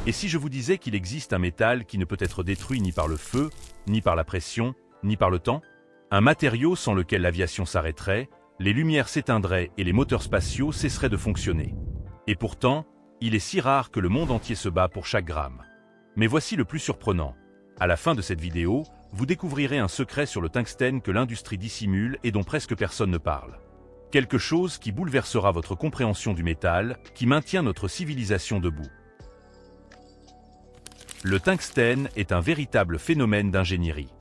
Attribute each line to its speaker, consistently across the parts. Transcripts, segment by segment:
Speaker 1: Et si je vous disais qu'il existe un métal qui ne peut être détruit ni par le feu, ni par la pression, ni par le temps? Un matériau sans lequel l'aviation s'arrêterait, les lumières s'éteindraient et les moteurs spatiaux cesseraient de fonctionner. Et pourtant, il est si rare que le monde entier se bat pour chaque gramme. Mais voici le plus surprenant. À la fin de cette vidéo, vous découvrirez un secret sur le tungstène que l'industrie dissimule et dont presque personne ne parle. Quelque chose qui bouleversera votre compréhension du métal, qui maintient notre civilisation debout. Le tungstène est un véritable phénomène d'ingénierie.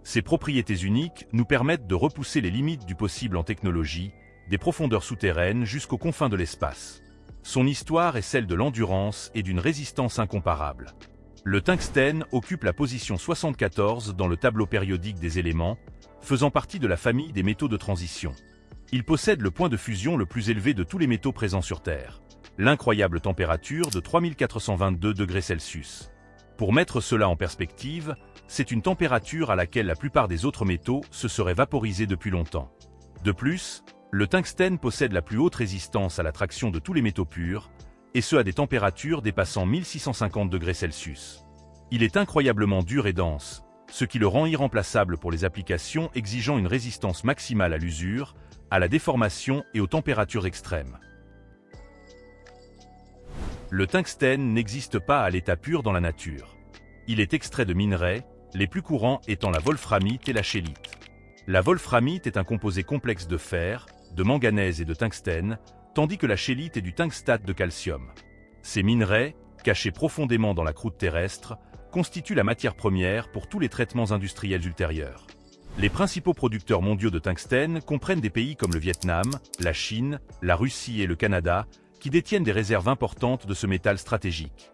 Speaker 1: Ses propriétés uniques nous permettent de repousser les limites du possible en technologie, des profondeurs souterraines jusqu'aux confins de l'espace. Son histoire est celle de l'endurance et d'une résistance incomparable. Le tungstène occupe la position 74 dans le tableau périodique des éléments, faisant partie de la famille des métaux de transition. Il possède le point de fusion le plus élevé de tous les métaux présents sur Terre, l'incroyable température de 3422 degrés Celsius. Pour mettre cela en perspective, c'est une température à laquelle la plupart des autres métaux se seraient vaporisés depuis longtemps. De plus, le tungstène possède la plus haute résistance à l'attraction de tous les métaux purs, et ce à des températures dépassant 1650 degrés Celsius. Il est incroyablement dur et dense, ce qui le rend irremplaçable pour les applications exigeant une résistance maximale à l'usure, à la déformation et aux températures extrêmes. Le tungstène n'existe pas à l'état pur dans la nature. Il est extrait de minerais, les plus courants étant la wolframite et la scheelite. La wolframite est un composé complexe de fer, de manganèse et de tungstène, tandis que la scheelite est du tungstate de calcium. Ces minerais, cachés profondément dans la croûte terrestre, constituent la matière première pour tous les traitements industriels ultérieurs. Les principaux producteurs mondiaux de tungstène comprennent des pays comme le Vietnam, la Chine, la Russie et le Canada, qui détiennent des réserves importantes de ce métal stratégique.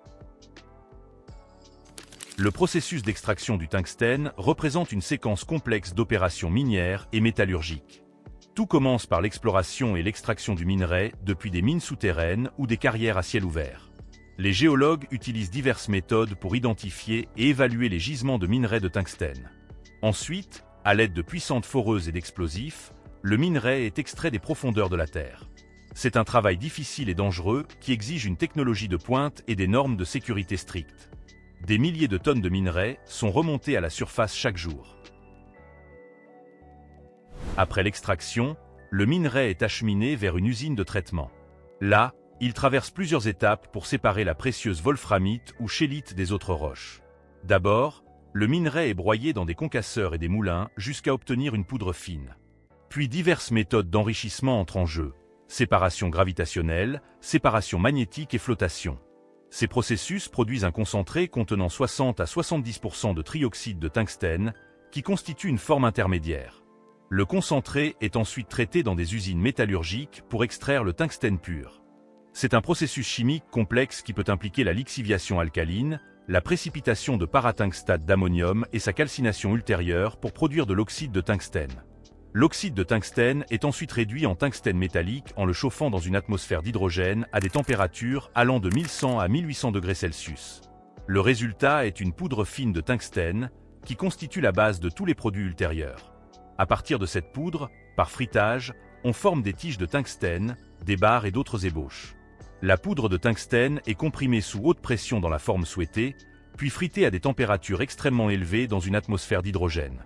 Speaker 1: Le processus d'extraction du tungstène représente une séquence complexe d'opérations minières et métallurgiques. Tout commence par l'exploration et l'extraction du minerai depuis des mines souterraines ou des carrières à ciel ouvert. Les géologues utilisent diverses méthodes pour identifier et évaluer les gisements de minerais de tungstène. Ensuite, à l'aide de puissantes foreuses et d'explosifs, le minerai est extrait des profondeurs de la Terre. C'est un travail difficile et dangereux qui exige une technologie de pointe et des normes de sécurité strictes. Des milliers de tonnes de minerais sont remontées à la surface chaque jour. Après l'extraction, le minerai est acheminé vers une usine de traitement. Là, il traverse plusieurs étapes pour séparer la précieuse wolframite ou scheelite des autres roches. D'abord, le minerai est broyé dans des concasseurs et des moulins jusqu'à obtenir une poudre fine. Puis diverses méthodes d'enrichissement entrent en jeu. Séparation gravitationnelle, séparation magnétique et flottation. Ces processus produisent un concentré contenant 60 à 70% de trioxyde de tungstène, qui constitue une forme intermédiaire. Le concentré est ensuite traité dans des usines métallurgiques pour extraire le tungstène pur. C'est un processus chimique complexe qui peut impliquer la lixiviation alcaline, la précipitation de paratungstate d'ammonium et sa calcination ultérieure pour produire de l'oxyde de tungstène. L'oxyde de tungstène est ensuite réduit en tungstène métallique en le chauffant dans une atmosphère d'hydrogène à des températures allant de 1100 à 1800 degrés Celsius. Le résultat est une poudre fine de tungstène qui constitue la base de tous les produits ultérieurs. À partir de cette poudre, par fritage, on forme des tiges de tungstène, des barres et d'autres ébauches. La poudre de tungstène est comprimée sous haute pression dans la forme souhaitée, puis fritée à des températures extrêmement élevées dans une atmosphère d'hydrogène.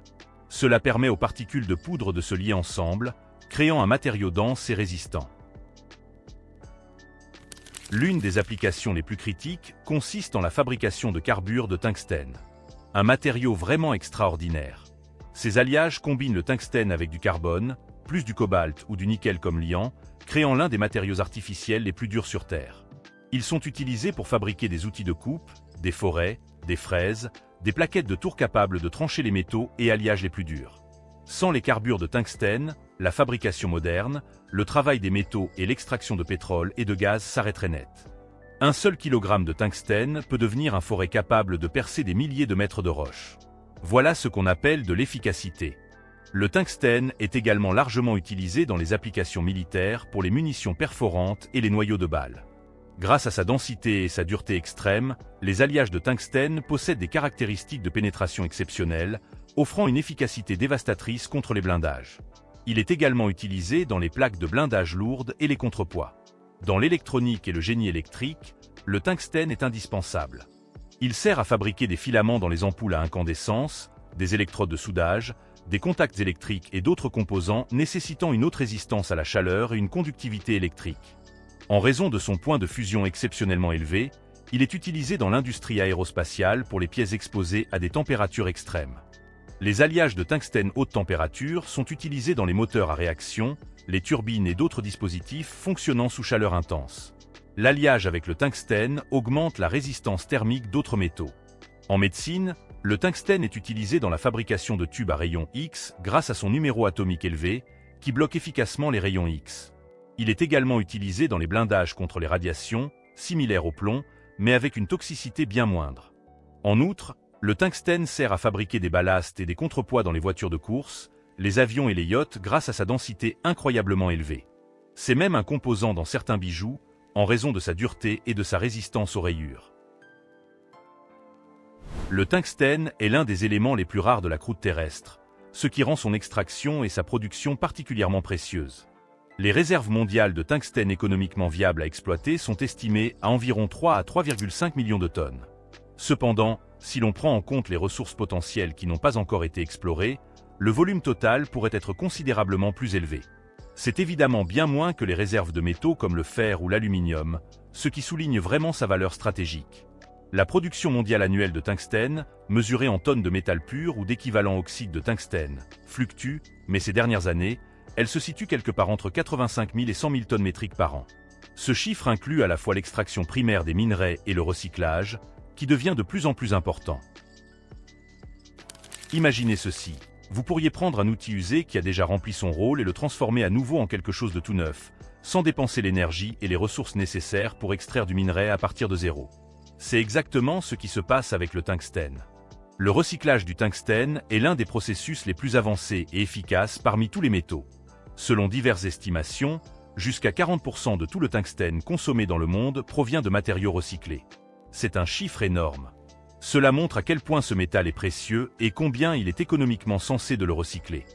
Speaker 1: Cela permet aux particules de poudre de se lier ensemble, créant un matériau dense et résistant. L'une des applications les plus critiques consiste en la fabrication de carbure de tungstène. Un matériau vraiment extraordinaire. Ces alliages combinent le tungstène avec du carbone, plus du cobalt ou du nickel comme liant, créant l'un des matériaux artificiels les plus durs sur Terre. Ils sont utilisés pour fabriquer des outils de coupe, des forêts, des fraises, des plaquettes de tours capables de trancher les métaux et alliages les plus durs. Sans les carbures de tungstène, la fabrication moderne, le travail des métaux et l'extraction de pétrole et de gaz s'arrêteraient net. Un seul kilogramme de tungstène peut devenir un forêt capable de percer des milliers de mètres de roche. Voilà ce qu'on appelle de l'efficacité. Le tungstène est également largement utilisé dans les applications militaires pour les munitions perforantes et les noyaux de balles. Grâce à sa densité et sa dureté extrême, les alliages de tungstène possèdent des caractéristiques de pénétration exceptionnelles, offrant une efficacité dévastatrice contre les blindages. Il est également utilisé dans les plaques de blindage lourdes et les contrepoids. Dans l'électronique et le génie électrique, le tungstène est indispensable. Il sert à fabriquer des filaments dans les ampoules à incandescence, des électrodes de soudage, des contacts électriques et d'autres composants nécessitant une haute résistance à la chaleur et une conductivité électrique. En raison de son point de fusion exceptionnellement élevé, il est utilisé dans l'industrie aérospatiale pour les pièces exposées à des températures extrêmes. Les alliages de tungstène haute température sont utilisés dans les moteurs à réaction, les turbines et d'autres dispositifs fonctionnant sous chaleur intense. L'alliage avec le tungstène augmente la résistance thermique d'autres métaux. En médecine, le tungstène est utilisé dans la fabrication de tubes à rayons X grâce à son numéro atomique élevé, qui bloque efficacement les rayons X. Il est également utilisé dans les blindages contre les radiations, similaires au plomb, mais avec une toxicité bien moindre. En outre, le tungstène sert à fabriquer des ballasts et des contrepoids dans les voitures de course, les avions et les yachts grâce à sa densité incroyablement élevée. C'est même un composant dans certains bijoux, en raison de sa dureté et de sa résistance aux rayures. Le tungstène est l'un des éléments les plus rares de la croûte terrestre, ce qui rend son extraction et sa production particulièrement précieuses. Les réserves mondiales de tungstène économiquement viables à exploiter sont estimées à environ 3 à 3,5 millions de tonnes. Cependant, si l'on prend en compte les ressources potentielles qui n'ont pas encore été explorées, le volume total pourrait être considérablement plus élevé. C'est évidemment bien moins que les réserves de métaux comme le fer ou l'aluminium, ce qui souligne vraiment sa valeur stratégique. La production mondiale annuelle de tungstène, mesurée en tonnes de métal pur ou d'équivalent oxyde de tungstène, fluctue, mais ces dernières années, elle se situe quelque part entre 85 000 et 100 000 tonnes métriques par an. Ce chiffre inclut à la fois l'extraction primaire des minerais et le recyclage, qui devient de plus en plus important. Imaginez ceci. Vous pourriez prendre un outil usé qui a déjà rempli son rôle et le transformer à nouveau en quelque chose de tout neuf, sans dépenser l'énergie et les ressources nécessaires pour extraire du minerai à partir de zéro. C'est exactement ce qui se passe avec le tungstène. Le recyclage du tungstène est l'un des processus les plus avancés et efficaces parmi tous les métaux. Selon diverses estimations, jusqu'à 40% de tout le tungstène consommé dans le monde provient de matériaux recyclés. C'est un chiffre énorme. Cela montre à quel point ce métal est précieux et combien il est économiquement sensé de le recycler.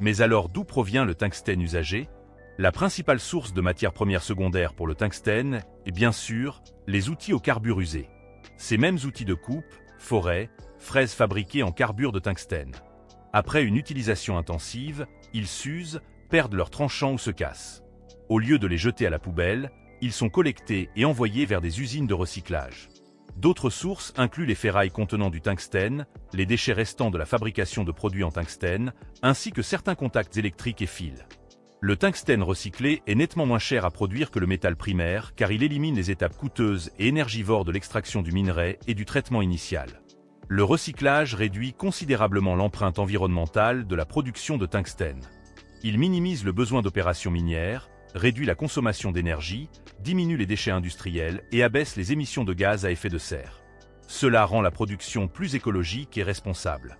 Speaker 1: Mais alors d'où provient le tungstène usagé? La principale source de matières premières secondaires pour le tungstène est bien sûr les outils au carbure usé. Ces mêmes outils de coupe, forêt, fraises fabriquées en carbure de tungstène. Après une utilisation intensive, ils s'usent, perdent leurs tranchants ou se cassent. Au lieu de les jeter à la poubelle, ils sont collectés et envoyés vers des usines de recyclage. D'autres sources incluent les ferrailles contenant du tungstène, les déchets restants de la fabrication de produits en tungstène, ainsi que certains contacts électriques et fils. Le tungstène recyclé est nettement moins cher à produire que le métal primaire car il élimine les étapes coûteuses et énergivores de l'extraction du minerai et du traitement initial. Le recyclage réduit considérablement l'empreinte environnementale de la production de tungstène. Il minimise le besoin d'opérations minières, réduit la consommation d'énergie, diminue les déchets industriels et abaisse les émissions de gaz à effet de serre. Cela rend la production plus écologique et responsable.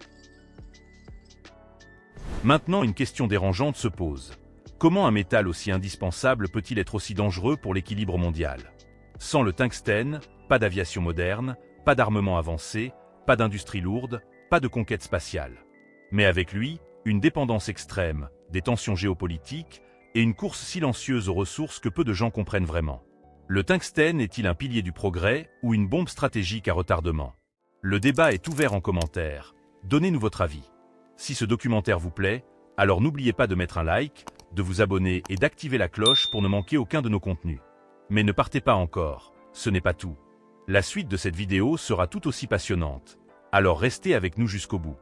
Speaker 1: Maintenant, une question dérangeante se pose. Comment un métal aussi indispensable peut-il être aussi dangereux pour l'équilibre mondial? Sans le tungstène, pas d'aviation moderne, pas d'armement avancé, pas d'industrie lourde, pas de conquête spatiale. Mais avec lui, une dépendance extrême, des tensions géopolitiques et une course silencieuse aux ressources que peu de gens comprennent vraiment. Le tungstène est-il un pilier du progrès ou une bombe stratégique à retardement? Le débat est ouvert en commentaire. Donnez-nous votre avis. Si ce documentaire vous plaît, alors n'oubliez pas de mettre un like, de vous abonner et d'activer la cloche pour ne manquer aucun de nos contenus. Mais ne partez pas encore, ce n'est pas tout. La suite de cette vidéo sera tout aussi passionnante. Alors restez avec nous jusqu'au bout.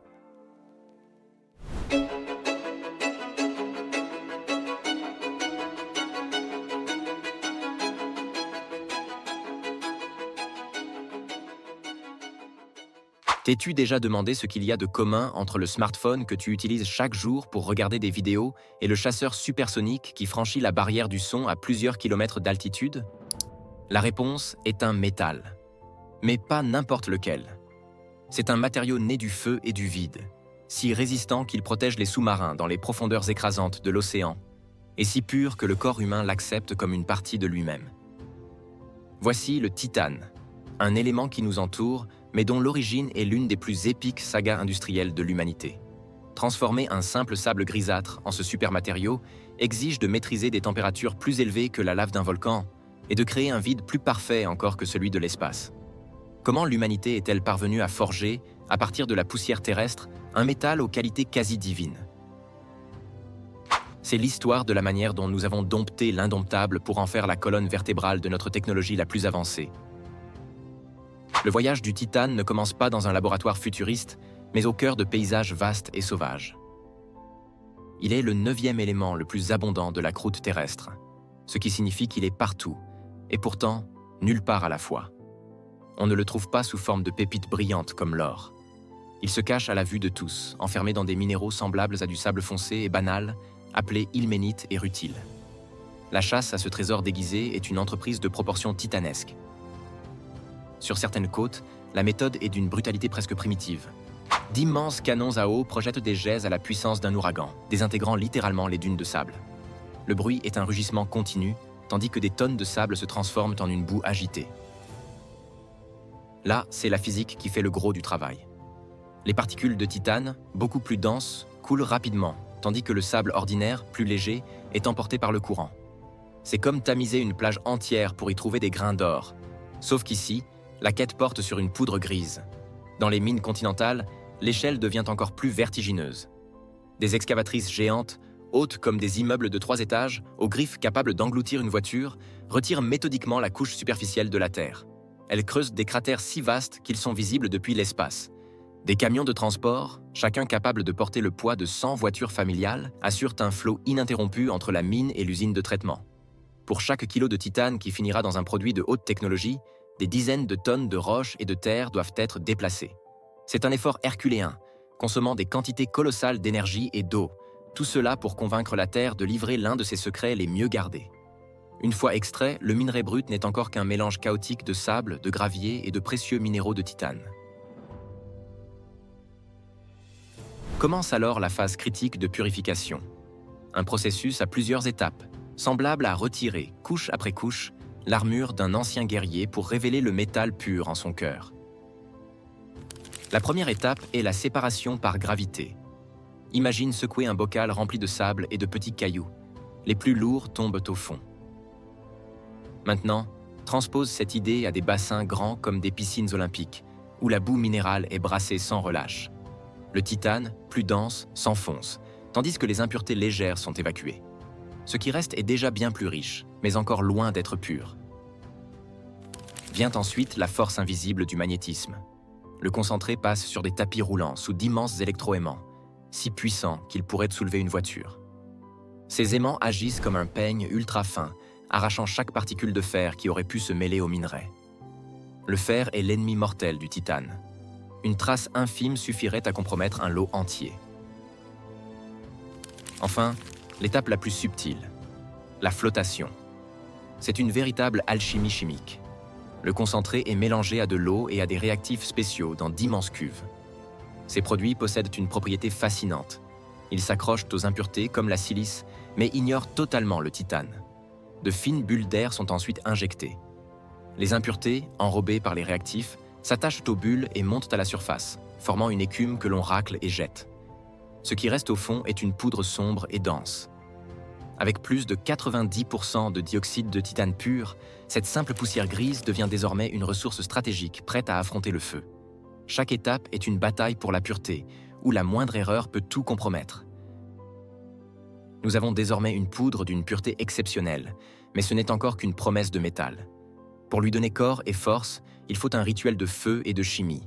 Speaker 2: T'es-tu déjà demandé ce qu'il y a de commun entre le smartphone que tu utilises chaque jour pour regarder des vidéos et le chasseur supersonique qui franchit la barrière du son à plusieurs kilomètres d'altitude? La réponse est un métal. Mais pas n'importe lequel. C'est un matériau né du feu et du vide, si résistant qu'il protège les sous-marins dans les profondeurs écrasantes de l'océan, et si pur que le corps humain l'accepte comme une partie de lui-même. Voici le titane, un élément qui nous entoure, mais dont l'origine est l'une des plus épiques sagas industrielles de l'humanité. Transformer un simple sable grisâtre en ce supermatériau exige de maîtriser des températures plus élevées que la lave d'un volcan et de créer un vide plus parfait encore que celui de l'espace. Comment l'humanité est-elle parvenue à forger, à partir de la poussière terrestre, un métal aux qualités quasi divines? C'est l'histoire de la manière dont nous avons dompté l'indomptable pour en faire la colonne vertébrale de notre technologie la plus avancée. Le voyage du titane ne commence pas dans un laboratoire futuriste, mais au cœur de paysages vastes et sauvages. Il est le 9e élément le plus abondant de la croûte terrestre, ce qui signifie qu'il est partout, et pourtant nulle part à la fois. On ne le trouve pas sous forme de pépites brillantes comme l'or. Il se cache à la vue de tous, enfermé dans des minéraux semblables à du sable foncé et banal, appelés ilménite et rutile. La chasse à ce trésor déguisé est une entreprise de proportions titanesques. Sur certaines côtes, la méthode est d'une brutalité presque primitive. D'immenses canons à eau projettent des jets à la puissance d'un ouragan, désintégrant littéralement les dunes de sable. Le bruit est un rugissement continu, tandis que des tonnes de sable se transforment en une boue agitée. Là, c'est la physique qui fait le gros du travail. Les particules de titane, beaucoup plus denses, coulent rapidement, tandis que le sable ordinaire, plus léger, est emporté par le courant. C'est comme tamiser une plage entière pour y trouver des grains d'or. Sauf qu'ici, la quête porte sur une poudre grise. Dans les mines continentales, l'échelle devient encore plus vertigineuse. Des excavatrices géantes, hautes comme des immeubles de 3 étages, aux griffes capables d'engloutir une voiture, retirent méthodiquement la couche superficielle de la Terre. Elles creusent des cratères si vastes qu'ils sont visibles depuis l'espace. Des camions de transport, chacun capable de porter le poids de 100 voitures familiales, assurent un flot ininterrompu entre la mine et l'usine de traitement. Pour chaque kilo de titane qui finira dans un produit de haute technologie, des dizaines de tonnes de roches et de terre doivent être déplacées. C'est un effort herculéen, consommant des quantités colossales d'énergie et d'eau, tout cela pour convaincre la Terre de livrer l'un de ses secrets les mieux gardés. Une fois extrait, le minerai brut n'est encore qu'un mélange chaotique de sable, de gravier et de précieux minéraux de titane. Commence alors la phase critique de purification. Un processus à plusieurs étapes, semblable à retirer, couche après couche, l'armure d'un ancien guerrier pour révéler le métal pur en son cœur. La première étape est la séparation par gravité. Imagine secouer un bocal rempli de sable et de petits cailloux. Les plus lourds tombent au fond. Maintenant, transpose cette idée à des bassins grands comme des piscines olympiques, où la boue minérale est brassée sans relâche. Le titane, plus dense, s'enfonce, tandis que les impuretés légères sont évacuées. Ce qui reste est déjà bien plus riche, mais encore loin d'être pur. Vient ensuite la force invisible du magnétisme. Le concentré passe sur des tapis roulants sous d'immenses électroaimants, si puissants qu'ils pourraient soulever une voiture. Ces aimants agissent comme un peigne ultra fin, arrachant chaque particule de fer qui aurait pu se mêler au minerai. Le fer est l'ennemi mortel du titane. Une trace infime suffirait à compromettre un lot entier. Enfin, l'étape la plus subtile, la flottation. C'est une véritable alchimie chimique. Le concentré est mélangé à de l'eau et à des réactifs spéciaux dans d'immenses cuves. Ces produits possèdent une propriété fascinante. Ils s'accrochent aux impuretés comme la silice, mais ignorent totalement le titane. De fines bulles d'air sont ensuite injectées. Les impuretés, enrobées par les réactifs, s'attachent aux bulles et montent à la surface, formant une écume que l'on racle et jette. Ce qui reste au fond est une poudre sombre et dense. Avec plus de 90% de dioxyde de titane pur, cette simple poussière grise devient désormais une ressource stratégique prête à affronter le feu. Chaque étape est une bataille pour la pureté, où la moindre erreur peut tout compromettre. Nous avons désormais une poudre d'une pureté exceptionnelle, mais ce n'est encore qu'une promesse de métal. Pour lui donner corps et force, il faut un rituel de feu et de chimie.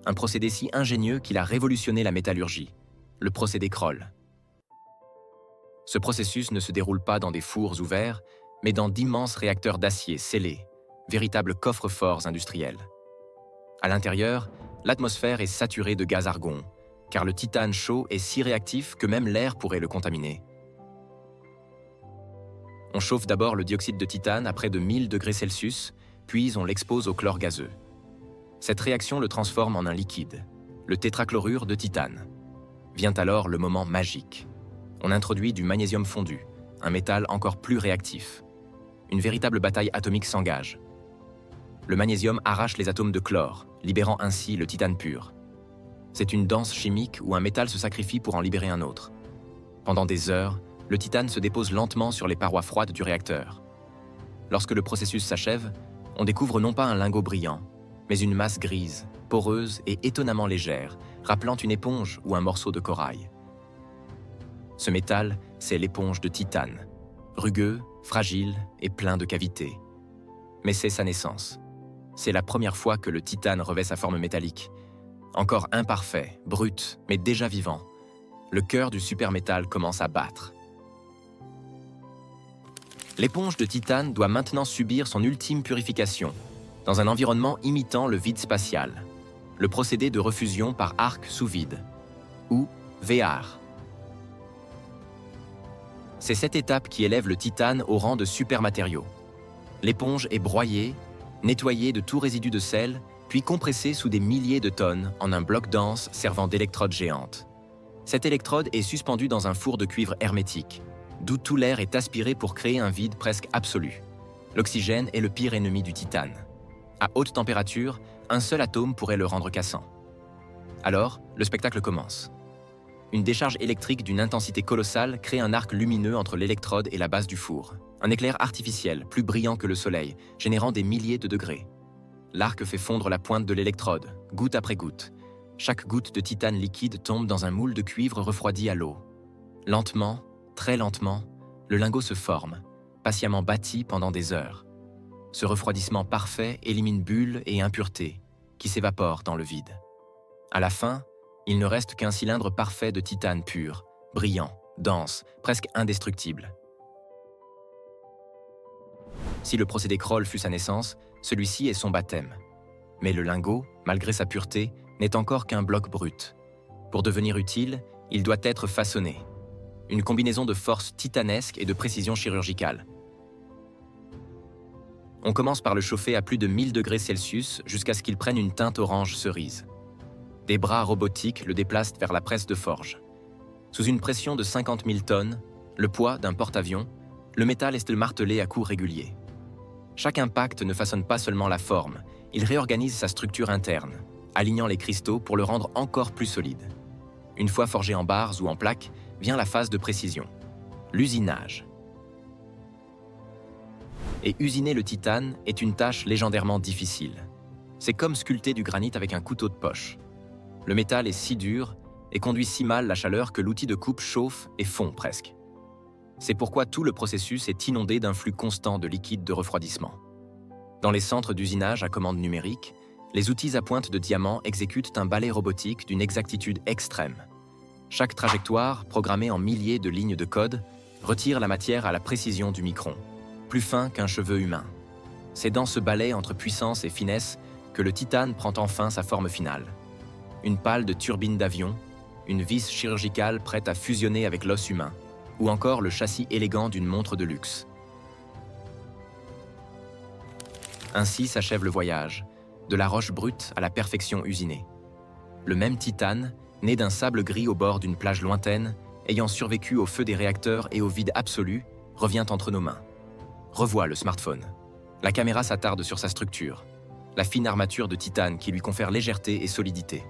Speaker 2: Un procédé si ingénieux qu'il a révolutionné la métallurgie, le procédé Kroll. Ce processus ne se déroule pas dans des fours ouverts, mais dans d'immenses réacteurs d'acier scellés, véritables coffres-forts industriels. À l'intérieur, l'atmosphère est saturée de gaz argon, car le titane chaud est si réactif que même l'air pourrait le contaminer. On chauffe d'abord le dioxyde de titane à près de 1000 degrés Celsius, puis on l'expose au chlore gazeux. Cette réaction le transforme en un liquide, le tétrachlorure de titane. Vient alors le moment magique. On introduit du magnésium fondu, un métal encore plus réactif. Une véritable bataille atomique s'engage. Le magnésium arrache les atomes de chlore, libérant ainsi le titane pur. C'est une danse chimique où un métal se sacrifie pour en libérer un autre. Pendant des heures, le titane se dépose lentement sur les parois froides du réacteur. Lorsque le processus s'achève, on découvre non pas un lingot brillant, mais une masse grise, poreuse et étonnamment légère, rappelant une éponge ou un morceau de corail. Ce métal, c'est l'éponge de titane, rugueux, fragile et plein de cavités. Mais c'est sa naissance. C'est la première fois que le titane revêt sa forme métallique. Encore imparfait, brut, mais déjà vivant, le cœur du supermétal commence à battre. L'éponge de titane doit maintenant subir son ultime purification, dans un environnement imitant le vide spatial, le procédé de refusion par arc sous vide, ou VR. C'est cette étape qui élève le titane au rang de supermatériau. L'éponge est broyée, nettoyée de tout résidu de sel, puis compressée sous des milliers de tonnes en un bloc dense servant d'électrode géante. Cette électrode est suspendue dans un four de cuivre hermétique, d'où tout l'air est aspiré pour créer un vide presque absolu. L'oxygène est le pire ennemi du titane. À haute température, un seul atome pourrait le rendre cassant. Alors, le spectacle commence. Une décharge électrique d'une intensité colossale crée un arc lumineux entre l'électrode et la base du four. Un éclair artificiel, plus brillant que le soleil, générant des milliers de degrés. L'arc fait fondre la pointe de l'électrode, goutte après goutte. Chaque goutte de titane liquide tombe dans un moule de cuivre refroidi à l'eau. Lentement, très lentement, le lingot se forme, patiemment bâti pendant des heures. Ce refroidissement parfait élimine bulles et impuretés, qui s'évaporent dans le vide. À la fin, il ne reste qu'un cylindre parfait de titane pur, brillant, dense, presque indestructible. Si le procédé Kroll fut sa naissance, celui-ci est son baptême. Mais le lingot, malgré sa pureté, n'est encore qu'un bloc brut. Pour devenir utile, il doit être façonné. Une combinaison de force titanesque et de précision chirurgicale. On commence par le chauffer à plus de 1000 degrés Celsius jusqu'à ce qu'il prenne une teinte orange cerise. Des bras robotiques le déplacent vers la presse de forge. Sous une pression de 50 000 tonnes, le poids d'un porte-avions, le métal est martelé à coups réguliers. Chaque impact ne façonne pas seulement la forme, il réorganise sa structure interne, alignant les cristaux pour le rendre encore plus solide. Une fois forgé en barres ou en plaques, vient la phase de précision, l'usinage. Et usiner le titane est une tâche légendairement difficile. C'est comme sculpter du granit avec un couteau de poche. Le métal est si dur et conduit si mal la chaleur que l'outil de coupe chauffe et fond presque. C'est pourquoi tout le processus est inondé d'un flux constant de liquide de refroidissement. Dans les centres d'usinage à commande numérique, les outils à pointe de diamant exécutent un balai robotique d'une exactitude extrême. Chaque trajectoire, programmée en milliers de lignes de code, retire la matière à la précision du micron, plus fin qu'un cheveu humain. C'est dans ce balai entre puissance et finesse que le titane prend enfin sa forme finale. Une pale de turbine d'avion, une vis chirurgicale prête à fusionner avec l'os humain, ou encore le châssis élégant d'une montre de luxe. Ainsi s'achève le voyage, de la roche brute à la perfection usinée. Le même titane, né d'un sable gris au bord d'une plage lointaine, ayant survécu au feu des réacteurs et au vide absolu, revient entre nos mains. Revois le smartphone. La caméra s'attarde sur sa structure, la fine armature de titane qui lui confère légèreté et solidité.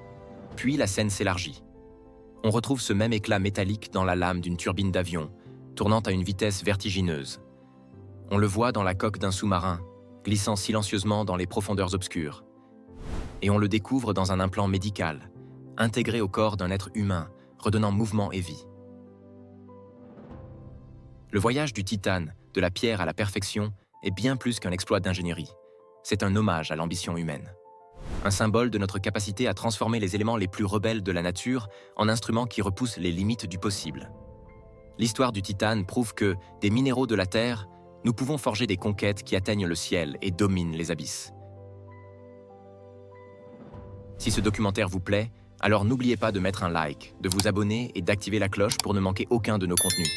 Speaker 2: Puis la scène s'élargit. On retrouve ce même éclat métallique dans la lame d'une turbine d'avion, tournant à une vitesse vertigineuse. On le voit dans la coque d'un sous-marin, glissant silencieusement dans les profondeurs obscures. Et on le découvre dans un implant médical, intégré au corps d'un être humain, redonnant mouvement et vie. Le voyage du titane, de la pierre à la perfection, est bien plus qu'un exploit d'ingénierie. C'est un hommage à l'ambition humaine. Un symbole de notre capacité à transformer les éléments les plus rebelles de la nature en instruments qui repoussent les limites du possible. L'histoire du titane prouve que, des minéraux de la Terre, nous pouvons forger des conquêtes qui atteignent le ciel et dominent les abysses. Si ce documentaire vous plaît, alors n'oubliez pas de mettre un like, de vous abonner et d'activer la cloche pour ne manquer aucun de nos contenus.